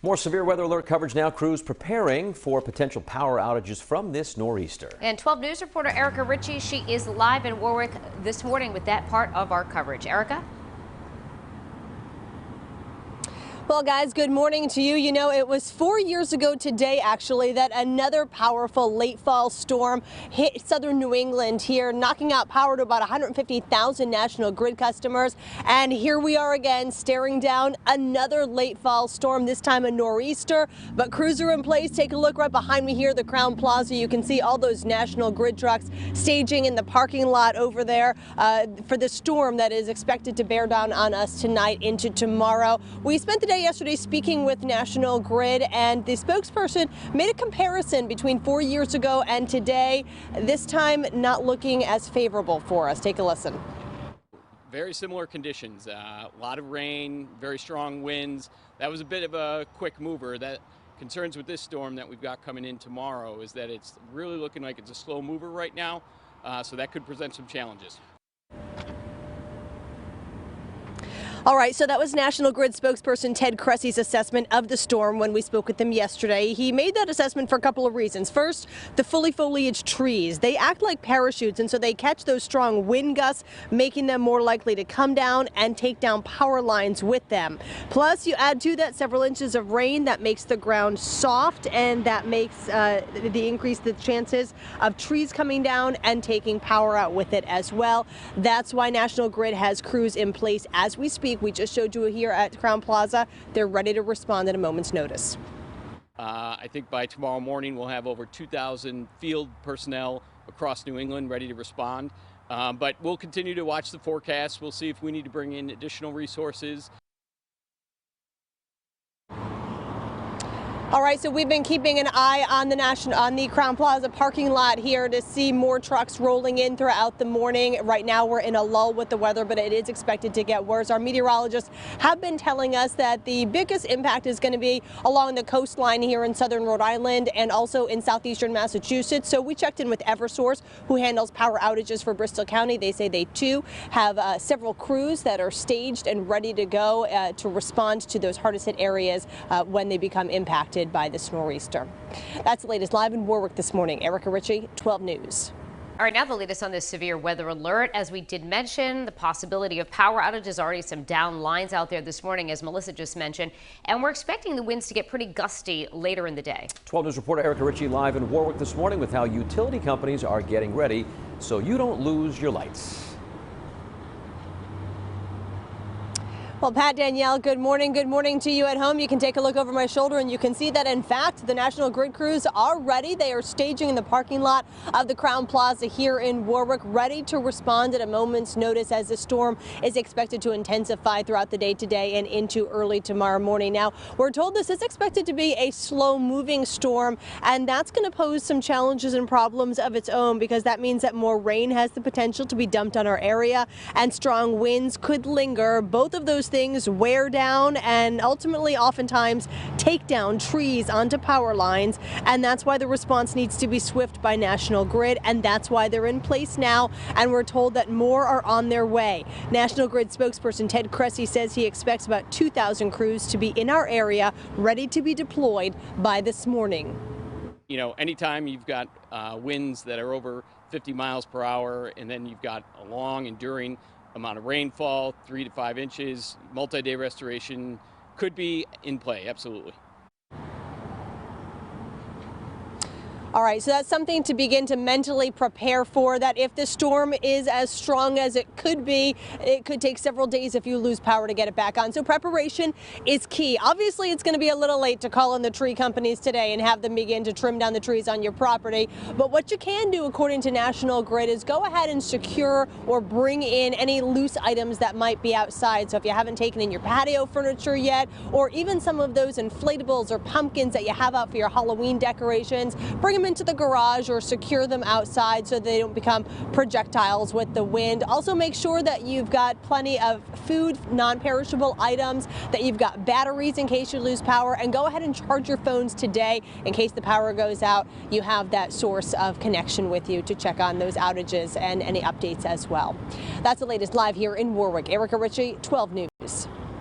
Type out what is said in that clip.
More severe weather alert coverage now. Crews preparing for potential power outages from this nor'easter. And 12 News reporter Erica Ricci, she is live in Warwick this morning with that part of our coverage. Erica? Well, guys, good morning to you. You know, it was 4 years ago today, actually, that another powerful late fall storm hit southern New England here, knocking out power to about 150,000 National Grid customers. And here we are again, staring down another late fall storm, this time a nor'easter. But crews are in place. Take a look right behind me here, the Crown Plaza. You can see all those National Grid trucks staging in the parking lot over there for the storm that is expected to bear down on us tonight into tomorrow. We spent the day yesterday speaking with National Grid, and the spokesperson made a comparison between 4 years ago and today, this time not looking as favorable for us. Take a listen. Very similar conditions, a lot of rain, very strong winds. That was a bit of a quick mover. That concerns with this storm that we've got coming in tomorrow is that it's really looking like it's a slow mover right now, so that could present some challenges. All right, so that was National Grid spokesperson Ted Kresse's assessment of the storm when we spoke with him yesterday. He made that assessment for a couple of reasons. First, the fully foliaged trees. They act like parachutes, and so they catch those strong wind gusts, making them more likely to come down and take down power lines with them. Plus, you add to that several inches of rain that makes the ground soft, and that makes increase the chances of trees coming down and taking power out with it as well. That's why National Grid has crews in place as we speak. We just showed you here at Crown Plaza. They're ready to respond at a moment's notice. I think by tomorrow morning we'll have over 2,000 field personnel across New England ready to respond. But we'll continue to watch the forecast. We'll see if we need to bring in additional resources. All right, so we've been keeping an eye on the Crown Plaza parking lot here to see more trucks rolling in throughout the morning. Right now we're in a lull with the weather, but it is expected to get worse. Our meteorologists have been telling us that the biggest impact is going to be along the coastline here in southern Rhode Island and also in southeastern Massachusetts. So we checked in with Eversource, who handles power outages for Bristol County. They say they too have several crews that are staged and ready to go to respond to those hardest hit areas when they become impacted by this nor'easter. That's the latest live in Warwick this morning. Erica Ricci, 12 News. All right, now the latest on this severe weather alert. As we did mention, the possibility of power outages, already some down lines out there this morning, as Melissa just mentioned, and we're expecting the winds to get pretty gusty later in the day. 12 News reporter Erica Ricci live in Warwick this morning with how utility companies are getting ready so you don't lose your lights. Well, Pat, Danielle, good morning. Good morning to you at home. You can take a look over my shoulder and you can see that, in fact, the National Grid crews are ready. They are staging in the parking lot of the Crown Plaza here in Warwick, ready to respond at a moment's notice as the storm is expected to intensify throughout the day today and into early tomorrow morning. Now, we're told this is expected to be a slow-moving storm, and that's going to pose some challenges and problems of its own, because that means that more rain has the potential to be dumped on our area and strong winds could linger. Both of those things wear down and ultimately oftentimes take down trees onto power lines, and that's why the response needs to be swift by National Grid, and that's why they're in place now, and we're told that more are on their way. National Grid spokesperson Ted Kresse says he expects about 2,000 crews to be in our area ready to be deployed by this morning. You know, anytime you've got winds that are over 50 miles per hour, and then you've got a long enduring amount of rainfall, 3 to 5 inches, multi-day restoration could be in play, absolutely. All right, so that's something to begin to mentally prepare for, that if the storm is as strong as it could be, it could take several days if you lose power to get it back on. So preparation is key. Obviously, it's going to be a little late to call in the tree companies today and have them begin to trim down the trees on your property. But what you can do, according to National Grid, is go ahead and secure or bring in any loose items that might be outside. So if you haven't taken in your patio furniture yet, or even some of those inflatables or pumpkins that you have out for your Halloween decorations, bring them into the garage or secure them outside so they don't become projectiles with the wind. Also, make sure that you've got plenty of food, non-perishable items, that you've got batteries in case you lose power, and go ahead and charge your phones today in case the power goes out. You have that source of connection with you to check on those outages and any updates as well. That's the latest live here in Warwick. Erica Ricci, 12 News.